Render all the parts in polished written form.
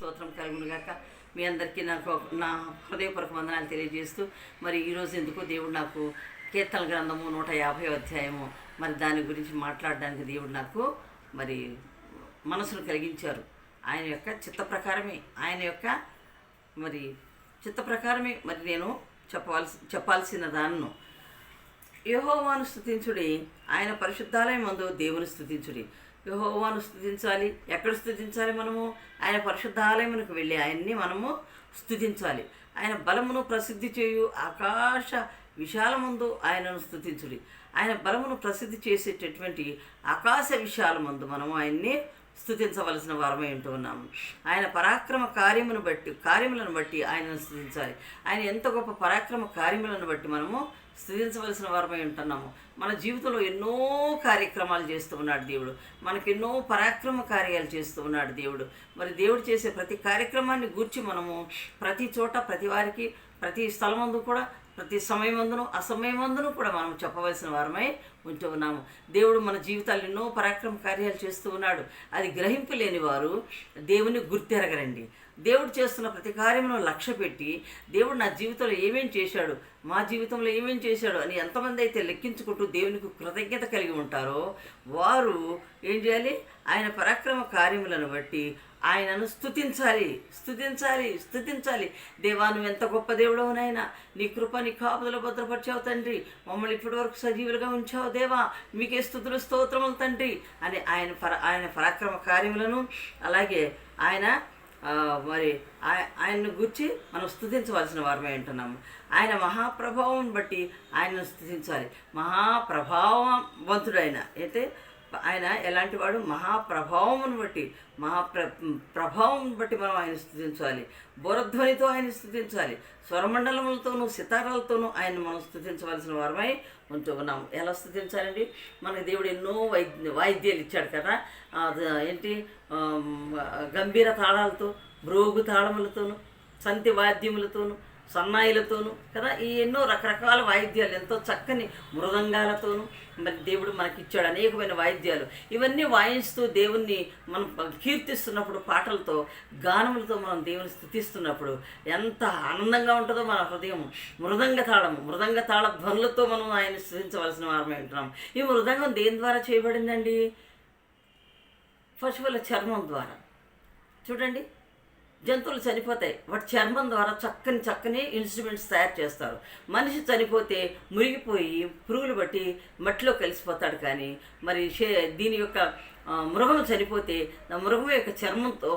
స్తోత్రం కలుగును గాక. మీ అందరికీ నా హృదయపూర్వక వందనాలు తెలియజేస్తూ, మరి ఈరోజు ఎందుకు దేవుడు నాకు కీర్తన గ్రంథము 150 అధ్యాయము మరి దాని గురించి మాట్లాడడానికి దేవుడు నాకు మరి మనసును కలిగించారు. ఆయన యొక్క చిత్త ప్రకారమే మరి నేను చెప్పాల్సిన దాన్ని యెహోవాను స్తుతించుడి, ఆయన పరిశుద్ధాలయం మందు దేవుని స్తుతించుడి. యెహోవాను స్తుతించాలి. ఎక్కడ స్తుతించాలి? మనము ఆయన పరిశుద్ధాలయమునకు వెళ్ళి ఆయన్ని మనము స్తుతించాలి. ఆయన బలమును ప్రసిద్ధి చేయు ఆకాశ విశాలమందు ఆయనను స్తుతించుడి. ఆయన బలమును ప్రసిద్ధి చేసేటటువంటి ఆకాశ విశాలమందు మనము ఆయన్ని స్తుతించవలసిన వారమై ఉంటూ ఉన్నాము. ఆయన పరాక్రమ కార్యములను బట్టి ఆయనను స్తుతించాలి. ఆయన ఎంత గొప్ప పరాక్రమ కార్యములను బట్టి మనము స్తుతించవలసిన వారమై ఉంటున్నాము. మన జీవితంలో ఎన్నో కార్యక్రమాలు చేస్తూ ఉన్నాడు దేవుడు. మనకెన్నో పరాక్రమ కార్యాలు చేస్తూ ఉన్నాడు దేవుడు. మరి దేవుడు చేసే ప్రతి కార్యక్రమాన్ని గూర్చి మనము ప్రతి చోట, ప్రతి వారికి, ప్రతి స్థలమందు కూడా, ప్రతి సమయమందును అసమయమందును కూడా మనం చెప్పవలసిన వారమై ఉంటూ ఉన్నాము. దేవుడు మన జీవితాలు ఎన్నో పరాక్రమ కార్యాలు చేస్తూ ఉన్నాడు. అది గ్రహింపలేని వారు దేవుని గుర్తెరగరండి. దేవుడు చేస్తున్న ప్రతి కార్యమును లక్ష్య పెట్టి, దేవుడు నా జీవితంలో ఏమేం చేశాడు, మా జీవితంలో ఏమేం చేశాడు అని ఎంతమంది అయితే లెక్కించుకుంటూ దేవునికి కృతజ్ఞత కలిగి ఉంటారో వారు ఏం చేయాలి? ఆయన పరాక్రమ కార్యములను బట్టి ఆయనను స్తుతించాలి. దేవా, నువ్వు ఎంత గొప్ప దేవుడవు నాయనా, నీ కృప, నీ కాపుదల భద్రపరిచావు తండ్రి, మమ్మల్ని ఇప్పటి వరకు సజీవులుగా ఉంచావు దేవా, మీకే స్తుతులు స్తోత్రములు తండ్రి అని ఆయన పరాక్రమ కార్యములను, అలాగే ఆయన్ను గురించి మనం స్తుతించవలసిన వారమై ఉంటున్నాము. ఆయన మహాప్రభావం బట్టి ఆయనను స్తుతించాలి. మహాప్రభావవంతుడైన అయితే ఆయన ఎలాంటి వాడు? మహాప్రభావమును బట్టి ప్రభావం బట్టి మనం ఆయన స్తుతించాలి. బోరధ్వనితో ఆయన స్తుతించాలి. స్వరమండలములతోనూ సితారాలతోనూ ఆయన మనం స్తుతించవలసిన వారమై ఉంటూ ఉన్నాము. ఎలా స్తుతించాలండి? మనకి దేవుడు ఎన్నో వాయిద్యాలు ఇచ్చాడు కదా. గంభీర తాళాలతో, బ్రోగు తాళములతోనూ, సంతి వాద్యములతోనూ, సన్నాయిలతోనూ కదా, ఈ ఎన్నో రకరకాల వాయిద్యాలు, ఎంతో చక్కని మృదంగాలతోనూ మరి దేవుడు మనకిచ్చాడు అనేకమైన వాయిద్యాలు. ఇవన్నీ వాయిస్తూ దేవుణ్ణి మనం కీర్తిస్తున్నప్పుడు, పాటలతో, గానములతో మనం దేవుని స్తుతిస్తున్నప్పుడు ఎంత ఆనందంగా ఉంటుందో మన హృదయం. మృదంగ తాళ ధ్వనులతో మనం ఆయన స్తుతించవలసిన వారమే ఉంటున్నాం. ఈ మృదంగం దేని ద్వారా చేయబడిందండి? పశువుల చర్మం ద్వారా. చూడండి, జంతువులు చనిపోతాయి, వాటి చర్మం ద్వారా చక్కని ఇన్స్ట్రుమెంట్స్ తయారు చేస్తారు. మనిషి చనిపోతే మురిగిపోయి పురుగులు బట్టి మట్టిలో కలిసిపోతాడు. కానీ మరి దీని యొక్క మృగం చనిపోతే మృగం యొక్క చర్మంతో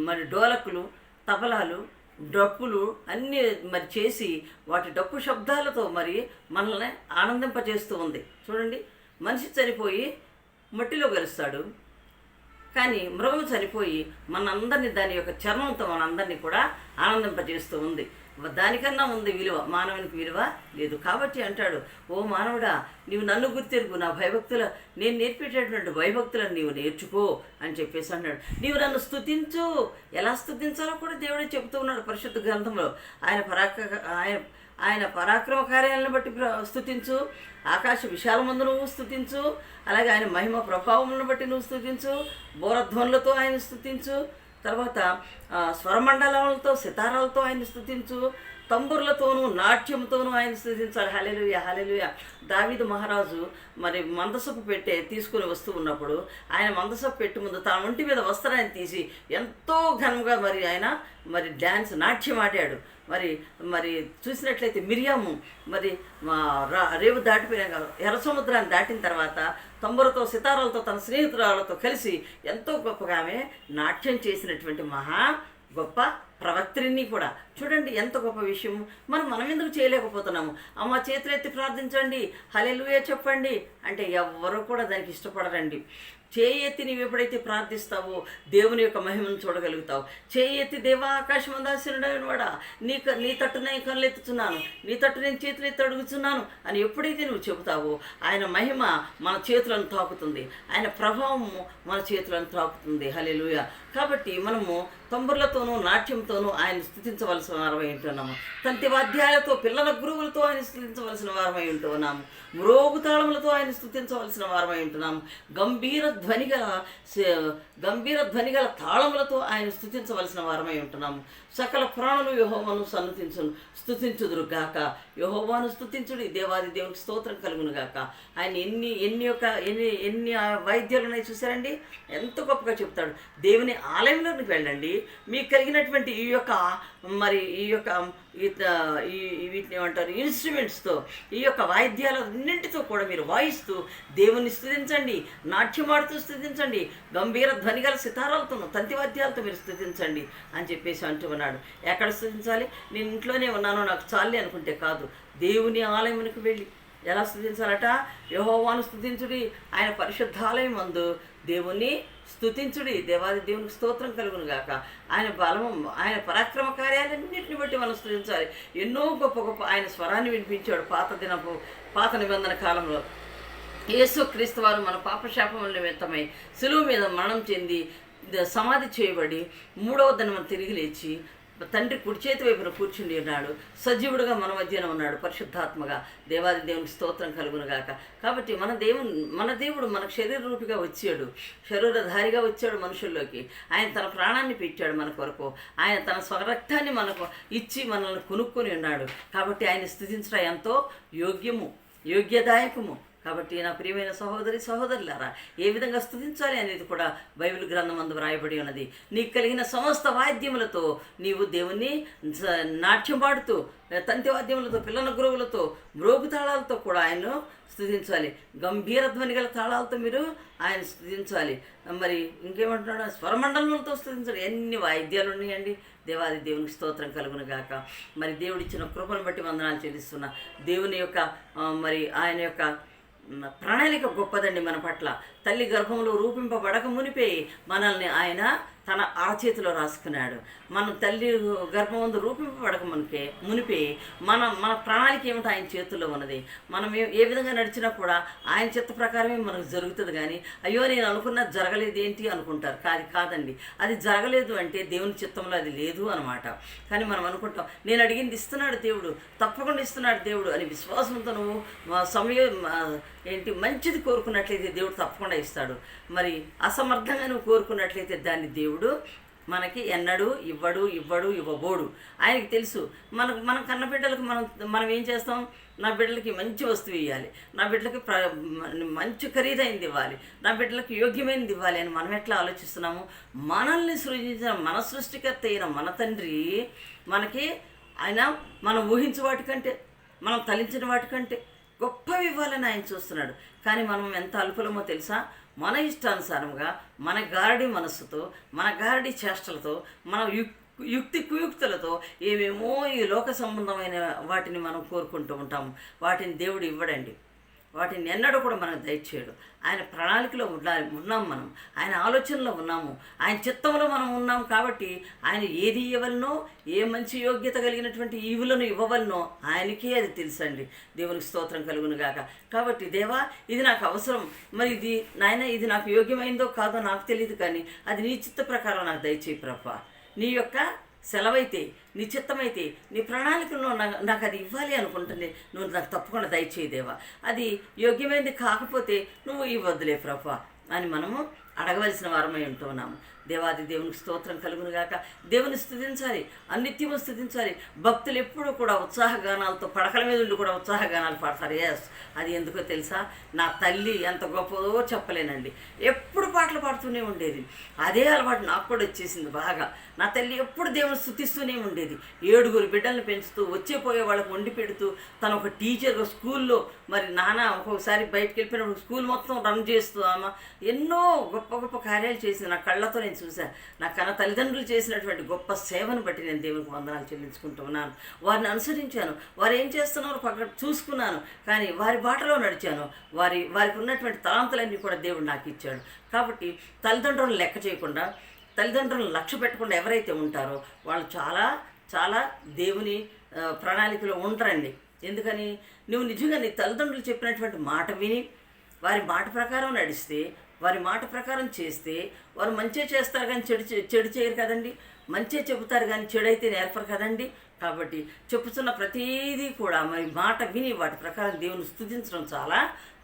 మరి డోలకులు, తబలాలు, డప్పులు అన్నీ మరి చేసి వాటి డప్పు శబ్దాలతో మరి మనల్ని ఆనందింపజేస్తూ ఉంది. చూడండి, మనిషి చనిపోయి మట్టిలో కలుస్తాడు, కానీ మృగం చనిపోయి మనందరినీ దాని యొక్క చర్మంతో మనందరినీ కూడా ఆనందింపజేస్తూ ఉంది. దానికన్నా ఉంది విలువ, మానవునికి విలువ లేదు. కాబట్టి అంటాడు, ఓ మానవుడా, నీవు నన్ను గుర్తెరుగు, నా భయభక్తుల నేను నేర్పేటటువంటి భయభక్తులను నీవు నేర్చుకో అని చెప్పేసి అన్నాడు. నీవు నన్ను స్తుతించు. ఎలా స్తుతించాలో కూడా దేవుడే చెబుతూ ఉన్నాడు పరిశుద్ధ గ్రంథంలో. ఆయన పరాక్రమ కార్యాలను బట్టి స్తుతించు, ఆకాశ విశాలమందు నువ్వు స్తుతించు, అలాగే ఆయన మహిమ ప్రభావములను బట్టి నువ్వు స్తుతించు, బోరధ్వనులతో ఆయన స్తుతించు, తర్వాత స్వరమండలములతో, సితారాలతో ఆయన స్తుతించు, తంబుర్లతోనూ నాట్యంతోనూ ఆయన స్తుతించాలి. హల్లెలూయా, హల్లెలూయా. దావీదు మహారాజు మరి మందసపు పెట్టే తీసుకుని వస్తూ ఉన్నప్పుడు ఆయన మందసపు పెట్టి ముందు తన ఒంటి మీద వస్త్రాన్ని తీసి ఎంతో ఘనంగా ఆయన నాట్యం ఆడాడు. మరి చూసినట్లయితే మిరియాము మరి రేవు దాటిపోయినాక ఎర్ర సముద్రాన్ని దాటిన తర్వాత తంబురతో, సితారాలతో, తన స్నేహితురాలతో కలిసి ఎంతో గొప్పగా ఆమె నాట్యం చేసినటువంటి గొప్ప ప్రవక్త్రిని కూడా. చూడండి ఎంత గొప్ప విషయం. మనం ఎందుకు చేయలేకపోతున్నాము? అమ్మ చేతులెత్తి ప్రార్థించండి, హల్లెలూయా చెప్పండి అంటే ఎవరు కూడా దానికి ఇష్టపడరండి. చేయెత్తి నీవు ఎప్పుడైతే ప్రార్థిస్తావో దేవుని యొక్క మహిమను చూడగలుగుతావు. చేయెత్తి దేవా ఆకాశమందాసీనుడైన వాడా, నీ తట్టు నేను కళ్ళెత్తుతున్నాను, నీ తట్టు నేను చేతులు ఎత్తి అడుగుతున్నాను అని ఎప్పుడైతే నువ్వు చెబుతావో ఆయన మహిమ మన చేతులను తాకుతుంది, ఆయన ప్రభావము మన చేతులను తాకుతుంది. హల్లెలూయా. కాబట్టి మనము తంబుర్లతోనూ నాట్యంతోనూ ఆయన స్తుతించవలసిన వారమై ఉంటున్నాము. తంతి వాద్యాలతో, పిల్లల గురువులతో ఆయన స్తుతించవలసిన వారమై ఉంటున్నాము. మ్రోగు తాళములతో ఆయన స్తుతించవలసిన వారమై ఉంటున్నాము. గంభీర ధ్వని గల గంభీర ధ్వని గల తాళములతో ఆయన స్తుతించవలసిన వారమై ఉంటున్నాము. సకల ప్రాణులు యెహోవాను స్తుతించుదురు గాక. యెహోవాను స్తుతించుడి, దేవాది దేవునికి స్తోత్రం కలుగును గాక. ఆయన ఎన్ని వైద్యాలు ఉన్నాయి చూసారండి, ఎంత గొప్పగా చెప్తాడు. దేవుని ఆలయంలోకి వెళ్ళండి, మీకు కలిగినటువంటి ఈ యొక్క వీటిని ఏమంటారు, ఇన్స్ట్రుమెంట్స్తో, ఈ యొక్క వాయిద్యాలన్నింటితో కూడా మీరు వాయిస్తూ దేవుని స్తుతించండి, నాట్యమాడుతూ స్తుతించండి, గంభీర ధ్వనిగల సితారాలతోనూ తంతివాద్యాలతో మీరు స్తుతించండి అని చెప్పేసి అంటూ ఉన్నాడు. ఎక్కడ స్తుతించాలి? నేను ఇంట్లోనే ఉన్నాను నాకు చాలే అనుకుంటే కాదు, దేవుని ఆలయమునికి వెళ్ళి ఎలా స్తుతించాలట? యెహోవాను స్తుతించుడి, ఆయన పరిశుద్ధాలయం మందు దేవుని స్తుతించుడి, దేవాది దేవునికి స్తోత్రం కలుగును గాక. ఆయన బలము, ఆయన పరాక్రమ కార్యాలన్నింటిని బట్టి మనం స్తుతించాలి. ఎన్నో గొప్ప గొప్ప ఆయన స్వరాన్ని వినిపించాడు పాత నిబంధన కాలంలో. యేసుక్రీస్తు వారు మన పాపశాపముల నిమిత్తమై శిలువ మీద మరణం చెంది సమాధి చేయబడి మూడవ దినం తిరిగి లేచి తండ్రి కుడి చేతి వైపున కూర్చుండి ఉన్నాడు, సజీవుడుగా మన మధ్యన ఉన్నాడు, పరిశుద్ధాత్మగా. దేవాది దేవునికి స్తోత్రం కలుగునుగాక. కాబట్టి మన దేవుడు మనకు శరీర రూపిగా వచ్చాడు, శరీరధారిగా వచ్చాడు మనుషుల్లోకి. ఆయన తన ప్రాణాన్ని పెట్టాడు మన కొరకు, ఆయన తన స్వరక్తాన్ని మనకు ఇచ్చి మనల్ని కొనుక్కొని ఉన్నాడు. కాబట్టి ఆయన స్తుతించడం ఎంతో యోగ్యదాయకము. కాబట్టి నా ప్రియమైన సహోదరులారా, ఏ విధంగా స్తుతించాలి అనేది కూడా బైబిల్ గ్రంథం అందు వ్రాయబడి ఉన్నది. నీకు కలిగిన సమస్త వాద్యములతో నీవు దేవుణ్ణి నాట్యం పాడుతూ, తంతి వాద్యములతో, పిల్లల గురువులతో, మ్రోగు తాళాలతో కూడా ఆయన్ను స్తుతించాలి. గంభీర ధ్వని గల తాళాలతో మీరు ఆయన స్తుతించాలి. మరి ఇంకేమంటున్నాడు? స్వరమండలములతో స్తుతించాలి. ఎన్ని వాయిద్యాలు ఉన్నాయండి. దేవాది దేవునికి స్తోత్రం కలుగును గాక. మరి దేవుడిచ్చిన కృపను బట్టి వందనాలు చెల్లిస్తున్నా. దేవుని యొక్క ఆయన యొక్క ప్రణాళిక గొప్పదండి మన పట్ల. తల్లి గర్భంలో రూపింపబడక మునిపే మనల్ని ఆయన తన అరచేతిలో రాసుకున్నాడు. మనం తల్లి గర్భం ముందు రూపింపబడక మునిపే మన ప్రణాళిక ఏమిటో ఆయన చేతుల్లో ఉన్నది. మనం ఏ విధంగా నడిచినా కూడా ఆయన చిత్త ప్రకారమే మనకు జరుగుతుంది. కానీ అయ్యో నేను అనుకున్నది జరగలేదు ఏంటి అనుకుంటారు. కాదండి, అది జరగలేదు అంటే దేవుని చిత్తంలో అది లేదు అనమాట. కానీ మనం అనుకుంటాం నేను అడిగింది ఇస్తున్నాడు దేవుడు, తప్పకుండా ఇస్తున్నాడు దేవుడు అని విశ్వాసంతో నువ్వు మంచిది కోరుకున్నట్లయితే దేవుడు తప్పకుండా ఇస్తాడు. మరి అసమర్థంగా నువ్వు కోరుకున్నట్లయితే దాన్ని దేవుడు మనకి ఎన్నడూ ఇవ్వబోడు. ఆయనకి తెలుసు. మన కన్న బిడ్డలకు మనం ఏం చేస్తాం? నా బిడ్డలకి మంచి వస్తువు ఇవ్వాలి, నా బిడ్డలకి మంచి ఖరీదైనది ఇవ్వాలి, నా బిడ్డలకి యోగ్యమైనది ఇవ్వాలి అని మనం ఎట్లా ఆలోచిస్తున్నాము? మనల్ని సృజించిన మన సృష్టికర్త అయిన మన తండ్రి మనకి ఆయన మనం ఊహించే వాటికంటే, మనం తలించిన వాటికంటే గొప్పవి ఇవ్వాలని ఆయన చూస్తున్నాడు. కానీ మనం ఎంత అల్పులమో తెలుసా? మన ఇష్టానుసారంగా, మన గారడి మనస్సుతో, మన గారడి చేష్టలతో, మన కుయుక్తులతో ఏమేమో ఈ లోక సంబంధమైన వాటిని మనం కోరుకుంటూ ఉంటాము. వాటిని దేవుడు ఇవ్వడండి. వాటిని ఎన్నడూ కూడా మనకు దయచేయడు. ఆయన ప్రణాళికలో ఉన్నాం, మనం ఆయన ఆలోచనలో ఉన్నాము, ఆయన చిత్తంలో మనం ఉన్నాం. కాబట్టి ఆయన ఏది ఇవ్వవలనో, ఏ మంచి యోగ్యత కలిగినటువంటి ఈవులను ఇవ్వవలనో ఆయనకే అది తెలుసండి. దేవునికి స్తోత్రం కలుగును గాక. కాబట్టి దేవా, ఇది నాకు అవసరం, మరి ఇది నాయన ఇది నాకు యోగ్యమైందో కాదో నాకు తెలియదు, కానీ అది నీ చిత్త ప్రకారం నాకు దయచేయి ప్రభా. నీ యొక్క సెలవైతే, నీ చిత్తమైతే, నీ ప్రణాళికల్లో నాకు అది ఇవ్వాలి అనుకుంటుంది, నువ్వు నాకు తప్పకుండా దయచేయదేవా. అది యోగ్యమైనది కాకపోతే నువ్వు ఇవ్వద్దులే ప్రభా అని మనము అడగవలసిన వారమై ఉంటున్నాము. దేవాది దేవునికి స్తోత్రం కలుగును గాక. దేవుని స్తుతించాలి, అనిత్యము స్తుతించాలి. భక్తులు ఎప్పుడూ కూడా ఉత్సాహగానాలతో, పడకల మీద ఉండి కూడా ఉత్సాహగానాలు పాడతారు. అది ఎందుకో తెలుసా? నా తల్లి ఎంత గొప్పదో చెప్పలేనండి. ఎప్పుడు పాటలు పాడుతూనే ఉండేది. అదే అలవాటు నాకు కూడా వచ్చేసింది బాగా. నా తల్లి ఎప్పుడు దేవుని స్తుతిస్తూనే ఉండేది. 7 బిడ్డలను పెంచుతూ, వచ్చేపోయే వాళ్ళకు వండి పెడుతూ, తను ఒక టీచర్గా స్కూల్లో, మరి నాన్న ఒక్కొక్కసారి బయటకు వెళ్ళిపోయినప్పుడు స్కూల్ మొత్తం రన్ చేస్తూ ఆమె ఎన్నో గొప్ప గొప్ప కార్యాలు చేసింది. నా కళ్ళతో నేను చూశాను. నా కన్న తల్లిదండ్రులు చేసినటువంటి గొప్ప సేవను బట్టి నేను దేవునికి వందనాలు చెల్లించుకుంటూ ఉన్నాను. వారిని అనుసరించాను, వారు ఏం చేస్తున్నారో పక్కన చూసుకున్నాను, కానీ వారి బాటలో నడిచాను. వారికి ఉన్నటువంటి తలాంతులన్నీ కూడా దేవుడు నాకు ఇచ్చాడు. కాబట్టి తల్లిదండ్రులను లెక్క చేయకుండా, తల్లిదండ్రులను లక్ష్య పెట్టకుండా ఎవరైతే ఉంటారో వాళ్ళు చాలా చాలా దేవుని ప్రణాళికలో ఉంటారండి. ఎందుకని? నువ్వు నిజంగా నీ తల్లిదండ్రులు చెప్పినటువంటి మాట విని వారి మాట ప్రకారం నడిస్తే వారి మాట ప్రకారం చేస్తే వారు మంచే చేస్తారు కానీ చెడు చేయరు కదండి. మంచే చెబుతారు కానీ చెడు అయితే నేర్పరు కదండి. కాబట్టి చెప్పుతున్న ప్రతీదీ కూడా మరి మాట విని వాటి ప్రకారం దేవుని స్తుతించడం చాలా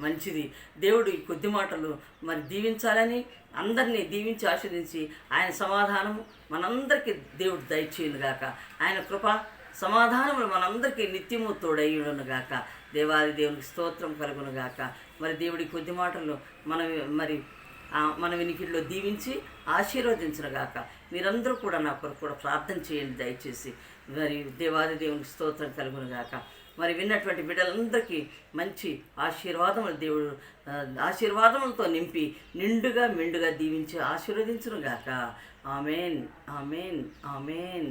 మంచిది. దేవుడు ఈ కొద్ది మాటలు మరి దీవించాలని, అందరినీ దీవించి ఆశీర్వదించి ఆయన సమాధానము మనందరికీ దేవుడు దయచేయునుగాక. ఆయన కృప సమాధానములు మనందరికీ నిత్యము తోడయ్యుడునుగాక. దేవాది దేవునికి స్తోత్రం కలుగునుగాక. మరి దేవుడి కొద్ది మాటలు మన వినికిడిలో దీవించి ఆశీర్వదించునుగాక. మీరందరూ కూడా నా కొరకు కూడా ప్రార్థన చేయండి దయచేసి. మరి దేవాది దేవునికి స్తోత్రం కలుగునుగాక. మరి విన్నటువంటి బిడ్డలందరికీ మంచి ఆశీర్వాదములతో నింపి నిండుగా మెండుగా దీవించి ఆశీర్వదించునుగాక. Amen, amen, amen.